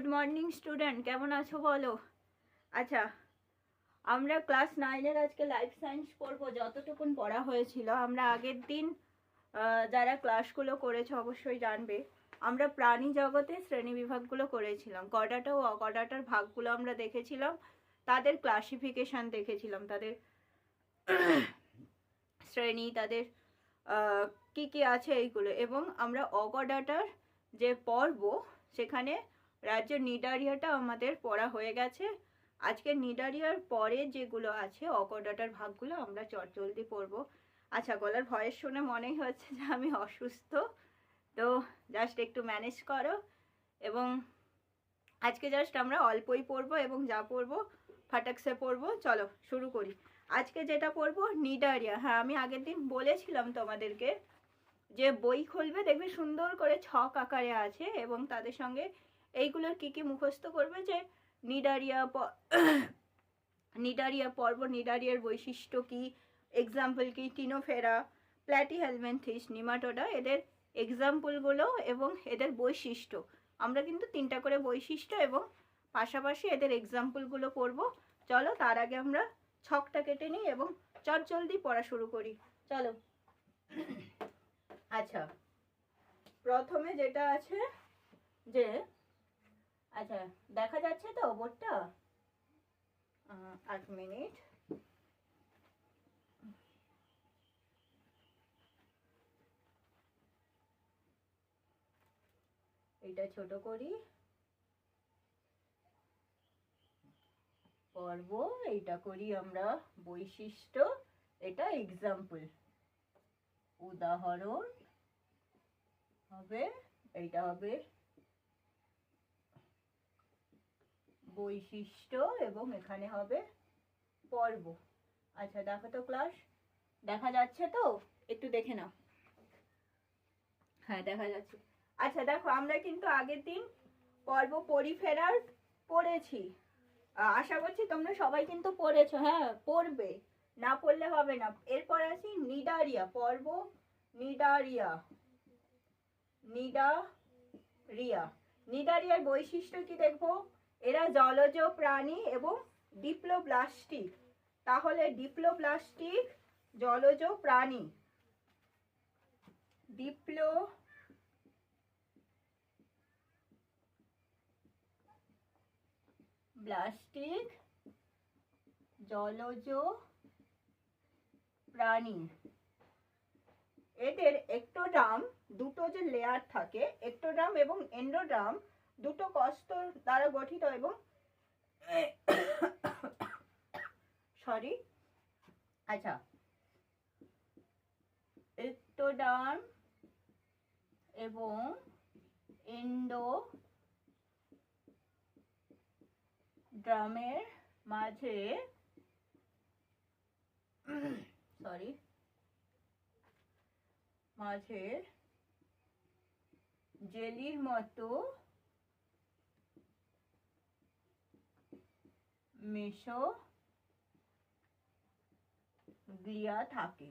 Good morning student, কেমন আছো বলো। আচ্ছা, আমরা ক্লাস 9-এর আজকে লাইফ সায়েন্স পড়বো। যতটুকুন পড়া হয়েছিল, আমরা আগের দিন যারা ক্লাসগুলো করেছে অবশ্যই জানবে, আমরা প্রাণী জগতে শ্রেণী বিভাগগুলো করেছিলাম। কডাটা ও অকডাটার ভাগগুলো আমরা দেখেছিলাম, তাদের ক্লাসিফিকেশান দেখেছিলাম, তাদের শ্রেণী, তাদের কি কি আছে এইগুলো। এবং আমরা অকডাটার যে পর্ব, সেখানে রাজ্য নিডারিয়াটা আমাদের পড়া হয়ে গেছে। আজকে নিডারিয়ার পরে যেগুলো আছে অকডাটার ভাগগুলো আমরা চটজলদি পড়বো। আচ্ছা, গলার ভয়েস শুনে মনেই হচ্ছে যে আমি অসুস্থ, তো জাস্ট একটু ম্যানেজ করো। এবং আজকে জাস্ট আমরা অল্পই পড়বো এবং যা পড়বো ফাটাকসে পড়বো। চলো শুরু করি। আজকে যেটা পড়বো নিডারিয়া। হ্যাঁ, আমি আগের দিন বলেছিলাম তোমাদেরকে যে বই খুলবে, দেখবে সুন্দর করে ছক আকারে আছে এবং তাদের সঙ্গে এইগুলোর কি কি মুখস্থ করবে, যে নিডারিয়া নিডারিয়া পর্ব, নিডারিয়ার বৈশিষ্ট্য কি, এক্সাম্পল কি, টিনোফেরা, প্ল্যাটিহেলমিনথিস, নিমাটোডা, এদের এক্সাম্পলগুলো এবং এদের বৈশিষ্ট্য। আমরা কিন্তু 3টা করে বৈশিষ্ট্য এবং পাশাপাশি এদের এক্সাম্পলগুলো পড়ব। চলো, তার আগে আমরা ছকটা কেটে নিই এবং চটজলদি পড়া শুরু করি। চলো। আচ্ছা, প্রথমে যেটা আছে যে, আচ্ছা দেখা যাচ্ছে তো বোর্ডটা? 8 মিনিট। এটা ছোট করি। পর্ব, এইটা করি আমরা বৈশিষ্ট্য, এটা এক্সাম্পল, উদাহরণ হবে, এইটা হবে বৈশিষ্ট্য এবং এখানে হবে পর্ব। আচ্ছা দেখো তো ক্লাস, দেখা যাচ্ছে তো? একটু দেখে নাও। হ্যাঁ দেখা যাচ্ছে। আচ্ছা দেখো, আমরা কিন্তু আগের দিন পর্ব পরিফেরার পড়েছি। আশা করছি তোমরা সবাই কিন্তু পড়েছো। হ্যাঁ, পড়বে, না পড়লে হবে না। এরপর আসি নিডারিয়া পর্ব। নিডারিয়া নিডারিয়া নিডারিয়ার বৈশিষ্ট্য কি দেখবো? এরা জলজ প্রাণী এবং ডিপ্লোব্লাস্টিক। তাহলে ডিপ্লোব্লাস্টিক জলজ প্রাণী, ডিপ্লোব্লাস্টিক জলজ প্রাণী। এদের এক্টোডার্ম, দুটো যে লেয়ার থাকে, এক্টোডার্ম এবং এন্ডোডার্ম, দুটো কস্তর দ্বারা গঠিত এবং সরি, আচ্ছা, এক্টোডার্ম এবং এন্ডোডার্মের মাঝে জেলির মতো মেসোগ্লিয়া থাকে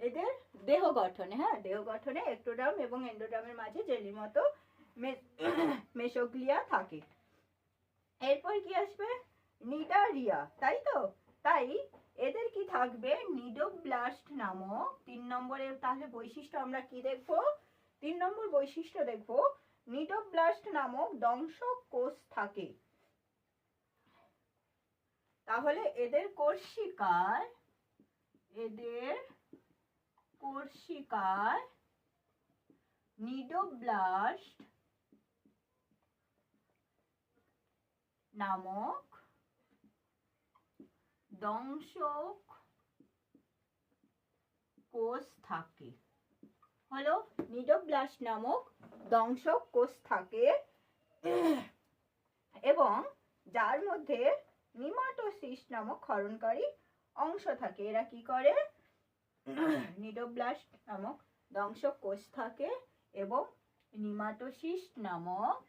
এদের দেহ গঠনে। হ্যাঁ, দেহ গঠনে এক্টোডার্ম এবং এন্ডোডার্মের মাঝে জেলির মতো মেসোগ্লিয়া থাকে। এরপর কি আসবে? নিডারিয়া, তাই তো? তাই এদের কি থাকবে? নিডোব্লাস্ট নামক 3 নম্বরের তাহলে বৈশিষ্ট্য আমরা কি দেখবো? 3 নম্বর বৈশিষ্ট্য দেখবো, নিডোব্লাস্ট নামক দংশক কোষ থাকে। তাহলে এদের কোষিকায় নিডোব্লাস্ট নামক দংশক কোষ থাকে। হলো, নিডোব্লাস্ট নামক দংশক কোষ থাকে এবং যার মধ্যে নিমাটোসিস্ট নামক ক্ষরণকারী অংশ থাকে। এরা কি করে? নিডোব্লাস্ট নামক দংশক কোষ থাকে এবং নিমাটোসিস্ট নামক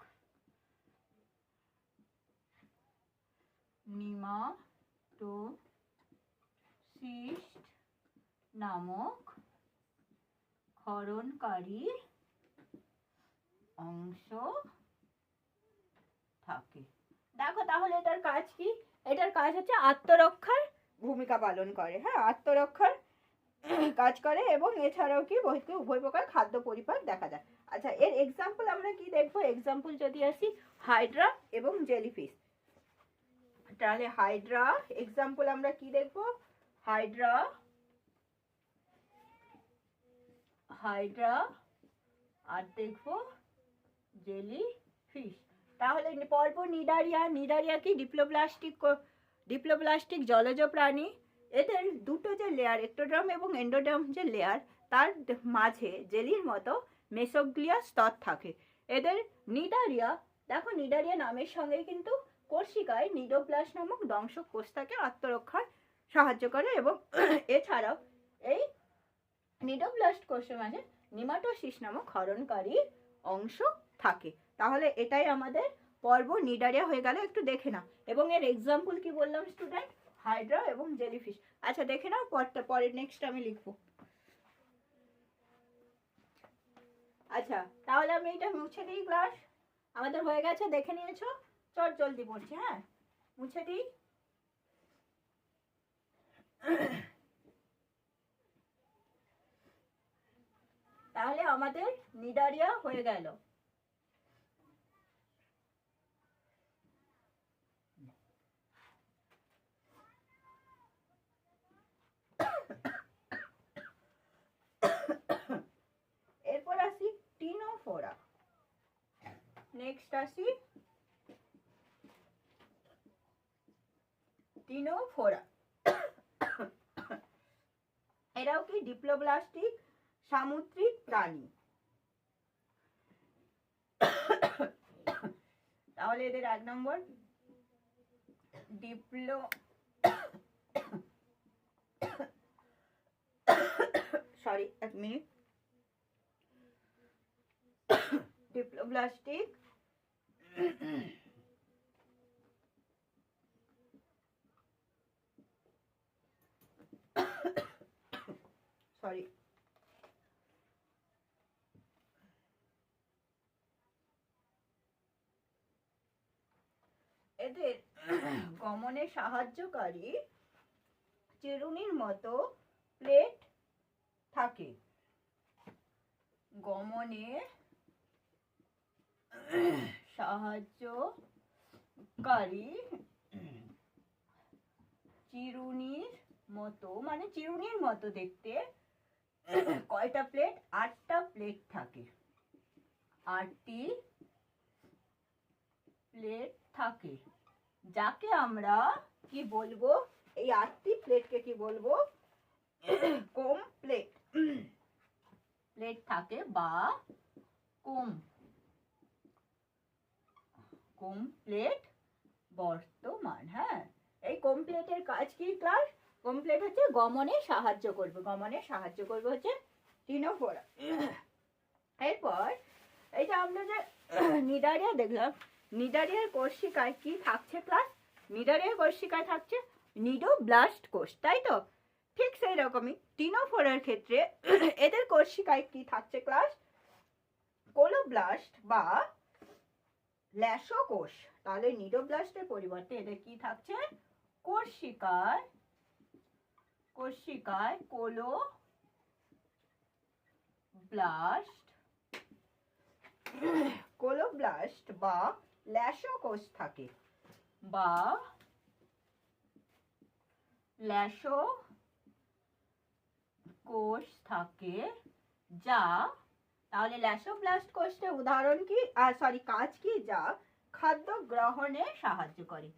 ক্ষরণকারী অংশ থাকে। দেখো তাহলে এটার কাজ কি? এটার কাজ হচ্ছে আত্মরক্ষার ভূমিকা পালন করে। হ্যাঁ, আত্মরক্ষার কাজ করে এবং এছাড়াও কি বহির্কে উভয় প্রকার খাদ্য পরিপাক দেখা যায়। আচ্ছা, এর এক্সাম্পল আমরা কি দেখবো? এক্সাম্পল যদি আসি হাইড্রা এবং জেলিফিশ, তাহলে হাইড্রা এক্সাম্পল আমরা কি দেখবো? হাইড্রা আর দেখবো জেলিফিশ। তাহলে পরপর নিডারিয়া কি ডিপ্লোব্লাস্টিক জলজ প্রাণী। এদের দুটো যে লেয়ার, এক্টোডার্ম এবং এন্ডোডার্ম যে লেয়ার, তার মাঝে জেলির মতো মেসোগ্লিয়া স্তর থাকে। এদের নিডারিয়া, দেখো নিডারিয়া নামের সঙ্গে কিন্তু কোর্সিকায় নিডোপ্লাস্ট নামক দংশক কোষ থাকে, আত্মরক্ষায় সাহায্য করে। এবং এছাড়াও এই নিডোপ্লাস্ট কোষের মাঝে নিমাটোসিস নামক ক্ষরণকারী অংশ থাকে। তাহলে এটাই আমাদের পর্ব নিডারিয়া হয়ে গেল। একটু দেখে নাও। এবং এর এক্সাম্পল কি বললাম স্টুডেন্ট? হাইড্রা এবং জেলিফিশ। আচ্ছা দেখে নাও, পরে নেক্সট আমি লিখবো। আচ্ছা তাহলে আমি এটা মুছে দিই। ক্লাস আমাদের হয়ে গেছে, দেখে নিয়েছো? চট জলদি পড়ছি। হ্যাঁ, মুছে দিই। তাহলে আমাদের নিডারিয়া হয়ে গেল। এরপর আসি টিনোফোরা। নেক্সট আসি টিনোফোরা। এরাও কি ডিপ্লোব্লাস্টিক সামুদ্রিক প্রাণী। তাহলে এদের এক নম্বর ডিপ্লোব্লাস্টিক এদের গমনে সাহায্যকারী চিরুনির মতো প্লেট থাকে। গমনে সাহায্যকারী চিরুনির মতো, মানে চিরুনির মতো দেখতে কয়টা প্লেট? 8টা প্লেট থাকে। 8টি প্লেট থাকে, যাকে আমরা কি বলবো? এই 8টি প্লেটকে কি বলবো? কোম প্লেট থাকে বা কোম প্লেট বর্তমান। হ্যাঁ, এই কোম প্লেটের কাজ কি ক্লাস? কোম প্লেট হচ্ছে গমনে সাহায্য করবে হচ্ছে টিনোফোরা। এরপর এইটা আমরা যে নিডারিয়া দেখলাম, নিডারিয়ার কোষিকায় কি থাকছে ক্লাস? নিডারিয়ার কোষিকায় থাকছে নিডোব্লাস্ট কোষ, তাই তো? ঠিক সেই রকমই টিনোফোরার ক্ষেত্রে এদের কোষিকায় কি থাকছে ক্লাস? কোলোব্লাস্ট বা ল্যাশো কোষ। তাহলে নিডোব্লাস্টের পরিবর্তে এদের কি থাকছে? কোষিকায় কোলোব্লাস্ট বা ল্যাশো কোষ থাকে, বা ল্যাশো কোষ থাকে, যা, তাহলে ল্যাশোব্লাস্ট কোষের উদাহরণ কি? কাজ কি? যা খাদ্য গ্রহণে সাহায্য করে,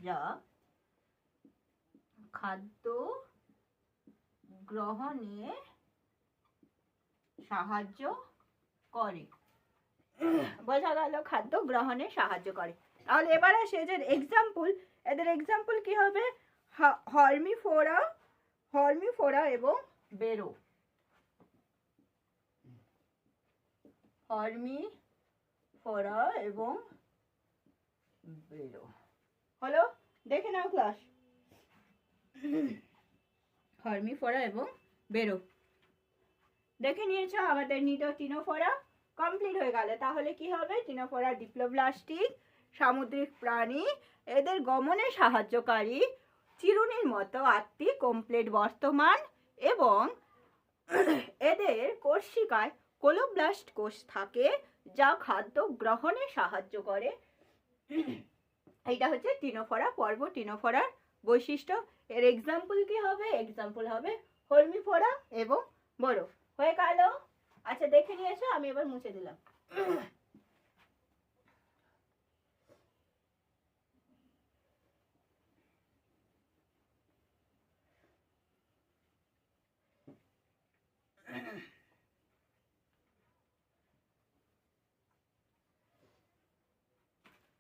বোঝা গেল? খাদ্য গ্রহণে সাহায্য করে। তাহলে এবার আসে এদের এক্সাম্পল। এদের এক্সাম্পল কি হবে? হর্মিফোরা এবং বেরো। হলো, দেখে নাও ক্লাস। হর্মিফোরা এবং বেরো দেখে নিয়েছো। আমাদের টিনোফোরা কমপ্লিট হয়ে গেল। তাহলে কি হবে? টিনোফোরা ডিপ্লোব্লাস্টিক সামুদ্রিক প্রাণী, এদের গমনে সাহায্যকারী চিরুনির মতো আত্মি কমপ্লিট বর্তমান, এবং এদের কোষিকায় কোলোব্লাস্ট কোষ থাকে যা খাদ্য গ্রহণে সাহায্য করে। এইটা হচ্ছে টিনোফোরা পর্ব, টিনোফোরার বৈশিষ্ট্য। এর এক্সাম্পল কি হবে? এক্সাম্পল হবে হর্মিফোরা এবং বরফ। হয়ে গেল? আচ্ছা দেখে নিয়েছো, আমি এবার মুছে দিলাম।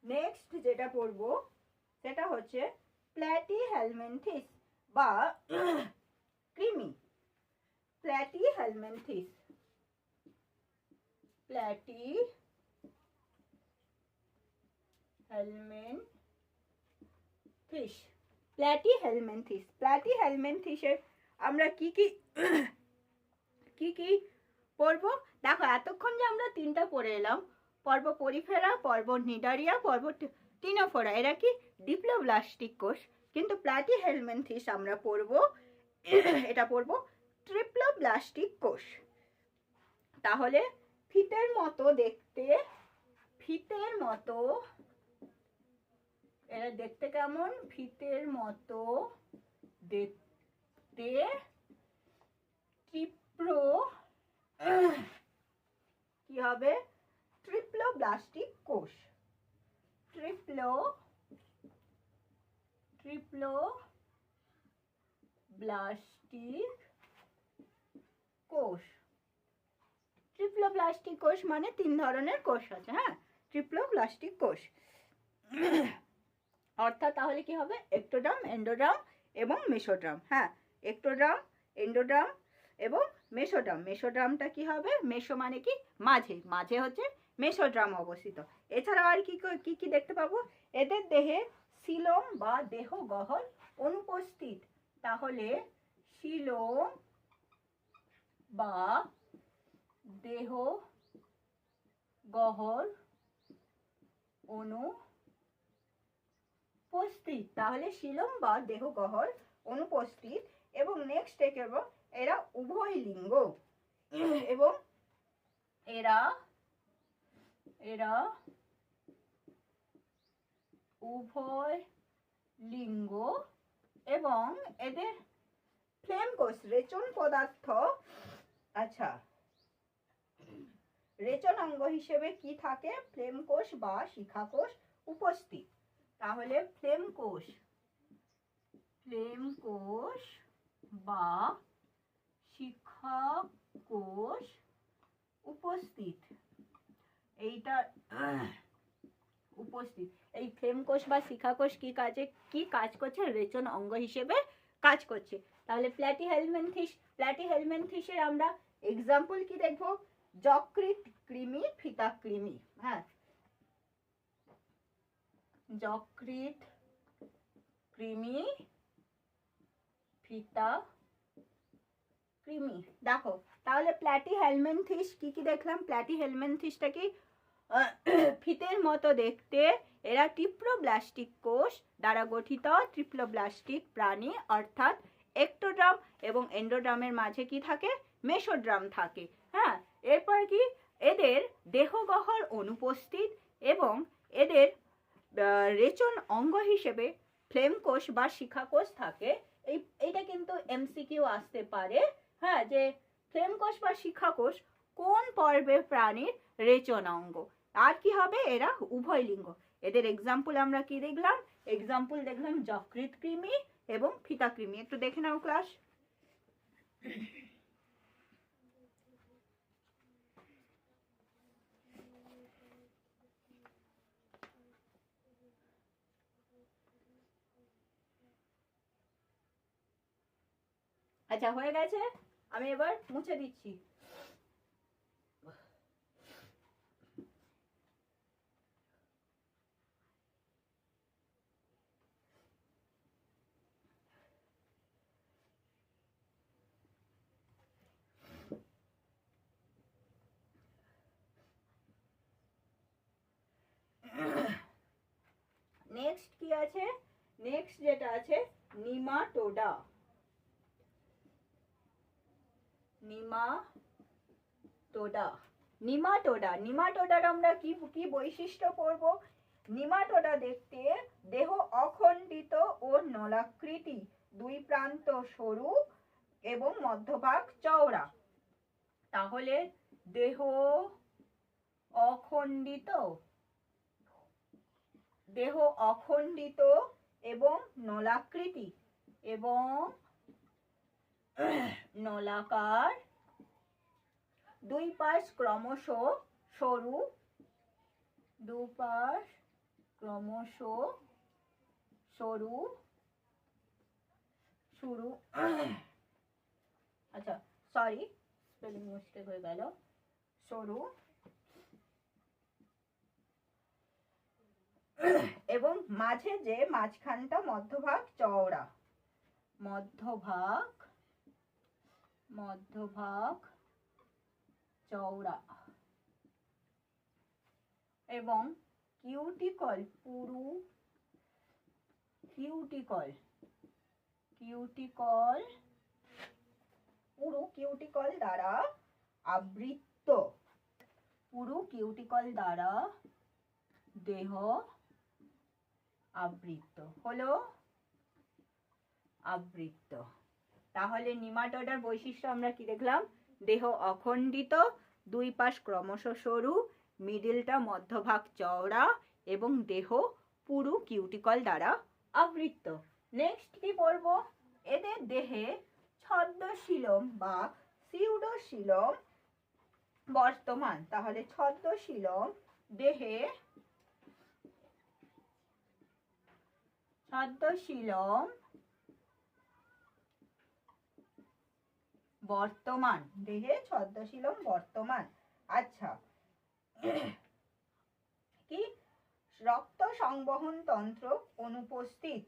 নেক্সট যেটা পড়বো সেটা হচ্ছে প্ল্যাটিহেলমিনথিস বা কৃমি। প্ল্যাটিহেলমিনথিস, প্ল্যাটিহেলমিনথিস, প্ল্যাটিহেলমিনথিস। প্ল্যাটিহেলমিনথিসের আমরা কি কি পড়বো? দেখো এতক্ষণ যে আমরা তিনটা পড়ে এলাম, পর্ব পরিফেরা, পর্ব নিডারিয়া, পর্ব টিনোফোরা, এরা কি ডিপ্লোব্লাস্টিক কোষ। কিন্তু প্ল্যাটিহেলমিনথিস আমরা পড়বো, এটা পড়বো ট্রিপ্লোব্লাস্টিক কোষ। তাহলে ফিতের মতো দেখতে, ফিতের মতো, এরা দেখতে কেমন? ফিতের মতো দেখতে, ট্রিপ্লো কি হবে? ট্রিপ্লোব্লাস্টিক কোষ। ট্রিপ্লোব্লাস্টিক কোষ। ট্রিপ্লোব্লাস্টিক কোষ মানে তিন ধরনের কোষ আছে। হ্যাঁ, ট্রিপ্লোব্লাস্টিক কোষ। অর্থাৎ তাহলে কি হবে? এক্টোডার্ম, এন্ডোডার্ম এবং মেসোডার্ম। হ্যাঁ, এক্টোডার্ম, এন্ডোডার্ম এবং মেসোডার্ম। মেসোডার্মটা কি হবে? মেসো মানে কি? মাঝে, মাঝে হচ্ছে মেসোডার্ম অবস্থিত। এছাড়াও আর কি কি দেখতে পাবো? এদের দেহে সিলোম বা দেহ গহ্বর অনুপস্থিত। তাহলে সিলোম বা দেহ গহ্বর অনুপস্থিত। তাহলে সিলোম বা দেহ গহ্বর অনুপস্থিত। এবং নেক্সট দেখব এরা উভয় লিঙ্গ, এবং এরা উভয় লিঙ্গ, এবং এদের ফ্লেম কোষ, রেচন পদার্থ, আচ্ছা রেচন অঙ্গ হিসেবে কি থাকে? ফ্লেম কোষ বা শিখা কোষ উপস্থিত। তাহলে ফ্লেম কোষ বা শিখা কোষ উপস্থিত। এইটা উপস্থিত। এই ফ্লেম কোষ বা শিখা কোষ কি কাজ করছে? রেচন অঙ্গ হিসেবে কাজ করছে। তাহলে প্ল্যাটিহেলমিনথিসের আমরা এক্সাম্পল কি দেখবো? যকৃৎ কৃমি, ফিতা কৃমি। হ্যাঁ, যকৃৎ কৃমি, ফিতা কৃমি। দেখো তাহলে প্ল্যাটিহেলমিনথিস কি দেখলাম? প্ল্যাটিহেলমিনথিসটা কি? ফিতের মতো দেখতে। এরা ট্রিপ্লোব্লাস্টিক কোষ দ্বারা গঠিত ট্রিপ্লোব্লাস্টিক প্রাণী, অর্থাৎ এক্টোডার্ম এবং এন্ডোডার্মের মাঝে কি থাকে? মেসোডার্ম থাকে। হ্যাঁ, এরপর কি? এদের দেহগহ্বর অনুপস্থিত, এবং এদের রেচন অঙ্গ হিসেবে ফ্লেম কোষ বা শিখা কোষ থাকে। এইটা কিন্তু এমসিকিউ আসতে পারে। হ্যাঁ, যে ফ্লেম কোষ বা শিখা কোষ কোন পর্বের প্রাণীর রেচন অঙ্গ? আর কি হবে? এরা উভয় লিঙ্গ। এদের এক্সাম্পল আমরা কি দেখলাম? এক্সাম্পল দেখলাম যকৃৎ কৃমি এবং ফিতা কৃমি। একটু দেখে নাও ক্লাস। আচ্ছা, হয়ে গেছে। আমি এবার মুছে দিচ্ছি। আছে? নেক্সট যেটা আছে নিমাটোডা। নিমাটোডা, নিমাটোডা, নিমাটোডার আমরা কি কি বৈশিষ্ট্য পড়ব? নিমাটোডা দেখতে দেহ অখণ্ডিত ও নলাকৃতি, দুই প্রান্ত সরু এবং মধ্যভাগ চওড়া। তাহলে দেহ অখণ্ডিত, দেহ অখণ্ডিত এবং নলাকৃতি এবং নলাকার, দুই পাশ ক্রমশ সরু, দুই পাশ ক্রমশ সরু সরু আচ্ছা সরি স্পেলিং মিস্টেক হয়ে গেল, সরু এবং মাঝে যে মাঝখানটা মধ্যভাগ চওড়া, মধ্যভাগ চওড়া এবং কিউটিকল পুরু, কিউটিকল পুরু কিউটিকল দ্বারা আবৃত, পুরু কিউটিকল দ্বারা দেহ আবৃত হলো, আবৃত। তাহলে নিমাটোডার বৈশিষ্ট্য আমরা কি দেখলাম? দেহ অখণ্ডিত, দুই পাশ ক্রমশ সরু, মিডিলটা মধ্যভাগ চওড়া এবং দেহ পুরু কিউটিকল দ্বারা আবৃত। নেক্সট কি পড়বো? এদের দেহে ছদ্মশিলম বা সিউডোশিলম বর্তমান। তাহলে ছদ্মশিলম দেহে, ছদ্মশিলম বর্তমান, দেহে ছদ্মশিলম বর্তমান। আচ্ছা কি? রক্ত সংবহন তন্ত্র অনুপস্থিত,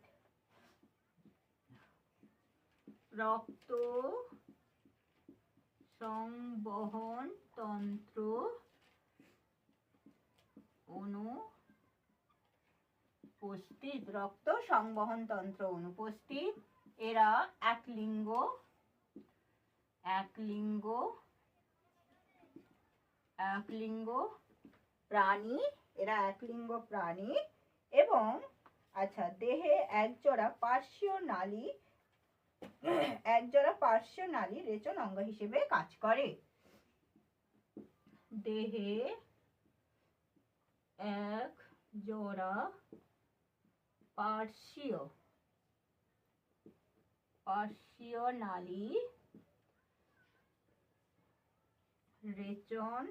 রক্ত সংবহন তন্ত্র অনুপস্থিত, রক্ত সংবহন তন্ত্র অনুপস্থিত। এরা একলিঙ্গ, একলিঙ্গ প্রাণী, এরা একলিঙ্গ প্রাণী এবং আচ্ছা দেহে একজোড়া পার্শ্বীয় নালী, একজোড়া পার্শ্বীয় নালী রেচন অঙ্গ হিসেবে কাজ করে। দেহে এক জোড়া পার্শ্বীয় নালী রেচন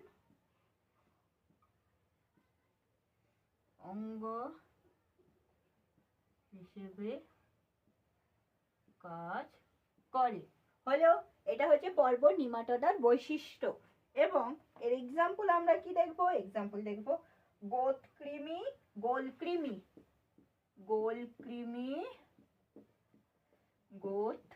অঙ্গ হিসেবে কাজ করে। হলো, এটা হচ্ছে পর্ব নিমাটোডার বৈশিষ্ট্য। এবং এর এক্সাম্পল আমরা কি দেখবো? এক্সাম্পল দেখবো গোলকৃমি, গোলকৃমি, গোলকৃমি, গোলকৃমি।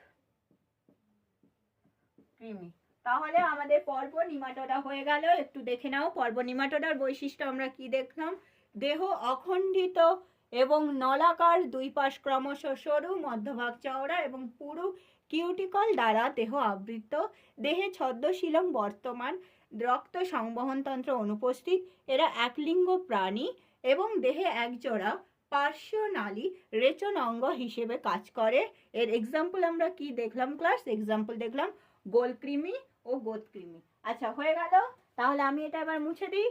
তাহলে আমাদের পর্ব নিমাটোডা হয়ে গেল। একটু দেখে নাও পর্ব নিমাটোডার বৈশিষ্ট্য আমরা কি দেখলাম? দেহ অখণ্ডিত এবং নলাকার, দুই পাশ ক্রমশ সরু, মধ্যভাগ চওড়া এবং পুরু কিউটিকল দ্বারা দেহ আবৃত। দেহে ছদ্মশিলম বর্তমান, রক্ত সংবহনতন্ত্র অনুপস্থিত। এরা একলিঙ্গ প্রাণী এবং দেহে একজোড়া পার্শ্বীয় নালী রেচন অঙ্গ হিসেবে কাজ করে। এর এক্সাম্পল আমরা কি দেখলাম ক্লাস? এক্সাম্পল দেখলাম গোলকৃমি ও গোদকৃমি। আচ্ছা হয়ে গেল। তাহলে আমি এটা এবার মুছে দিই।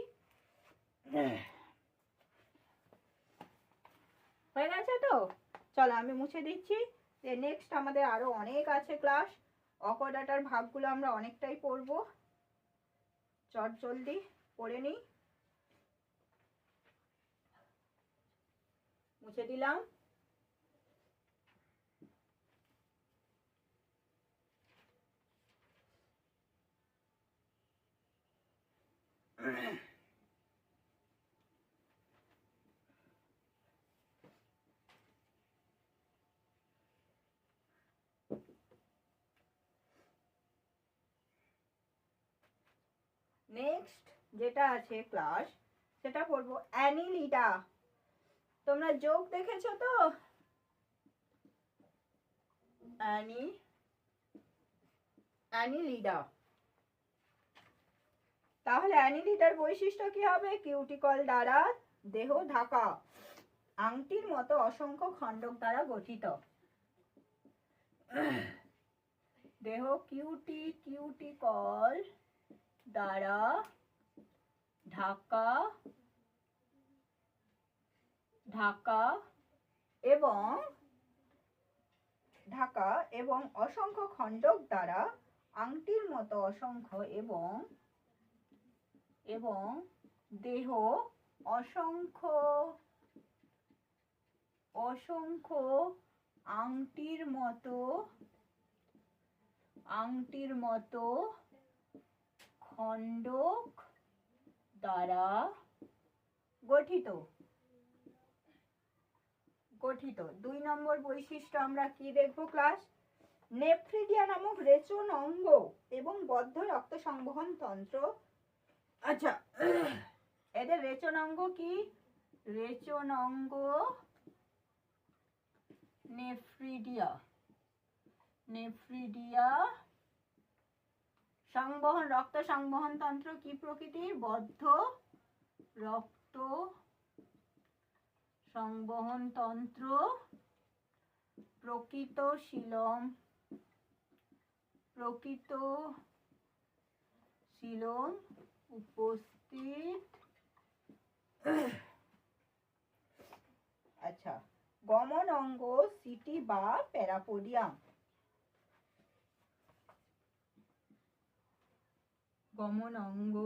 হয়ে গেছে তো? চলো আমি মুছে দিচ্ছি। নেক্সট আমাদের আরো অনেক আছে ক্লাস। অকডাটার ভাগগুলো আমরা অনেকটাই পড়বো। চট জলদি পড়ে নিই। মুছে দিলাম। নেক্সট যেটা আছে ক্লাস সেটা পড়বো অ্যানিলিডা। তোমরা যোগ দেখেছো তো? অ্যানিলিডা। তাহলে অ্যানিলিডার বৈশিষ্ট্য কি হবে? কিউটিকল দ্বারা দেহ ঢাকা, আংটির মতো অসংখ্য খণ্ডক দ্বারা গঠিত। দেহ কিউটিকল দ্বারা ঢাকা এবং অসংখ্য খণ্ডক দ্বারা আংটির মতো অসংখ্য এবং দেহ অসংখ্য আংটির মতো খণ্ডক দ্বারা গঠিত। 2 নম্বর বৈশিষ্ট্য আমরা কি দেখবো ক্লাস? নেফ্রিডিয়া নামক রেচন অঙ্গ এবং বদ্ধ রক্ত সংবহন তন্ত্র। আচ্ছা, এদের রেচন অঙ্গ কি? রেচন অঙ্গ নেফ্রিডিয়া সংবহন, রক্ত সংবহন তন্ত্র কি প্রকৃতির? বদ্ধ রক্ত সংবহন তন্ত্র, প্রকৃত শিলম উপস্থিত। আচ্ছা, গমন অঙ্গ সিটি বা প্যারাপোডিয়াম। গমন অঙ্গ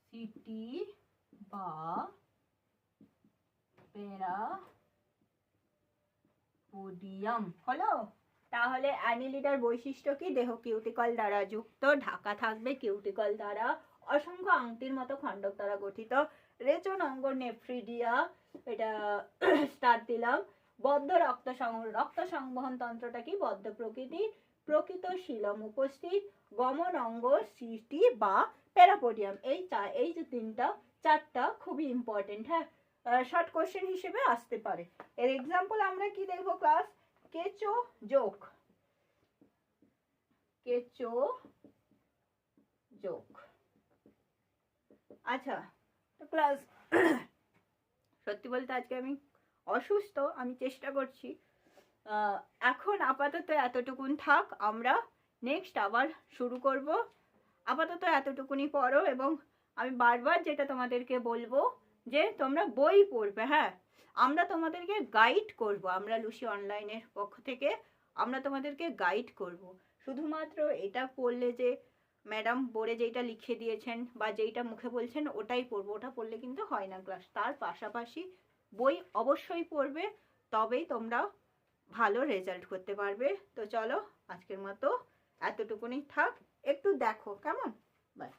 সিটি বা প্যারাপোডিয়াম হলো। তাহলে অ্যানিলিডার বৈশিষ্ট্য কি? দেহ কিউটিকল দ্বারা যুক্ত, ঢাকা থাকবে কিউটিকল দ্বারা, অসংখ্য আংটির মতো খণ্ডক দ্বারা গঠিত। রেচন অঙ্গ নেফ্রিডিয়া, এটা স্টার দিলাম। বদ্ধ রক্ত সংবহন তন্ত্রটা কি? বদ্ধ প্রকৃতি, প্রকৃত শিলম উপস্থিত। গমন অঙ্গ সিটি বা প্যারাপোডিয়াম। এই যে 4টা খুবই ইম্পর্টেন্ট। হ্যাঁ, শর্ট কোশ্চেন হিসেবে আসতে পারে। এর এক্সাম্পল আমরা কি দেখবো ক্লাস? কেঁচো যোগ। আচ্ছা, তো ক্লাস সত্যি বলতে আজকে আমি অসুস্থ, আমি চেষ্টা করছি। এখন আপাতত এতটুকুন থাক, আমরা নেক্সট আবার শুরু করব। আপাতত এতটুকুনি পড়ো, এবং আমি বারবার যেটা তোমাদেরকে বলবো যে তোমরা বই পড়বে। হ্যাঁ, আমরা তোমাদেরকে গাইড করব, আমরা লুসি অনলাইনের পক্ষ থেকে আমরা তোমাদেরকে গাইড করব। শুধুমাত্র এটা পড়লে যে ম্যাডাম বোর্ডে যেটা লিখে দিয়েছেন বা যেইটা মুখে বলছেন ওটাই পড়বো, ওটা পড়লে কিন্তু হয় না ক্লাস। তার পাশাপাশি বই অবশ্যই পড়বে, তবেই তোমরা ভালো রেজাল্ট করতে পারবে। তো চলো, আজকের মতো এতটুকুনি থাক, একটু দেখো কেমন। বাই।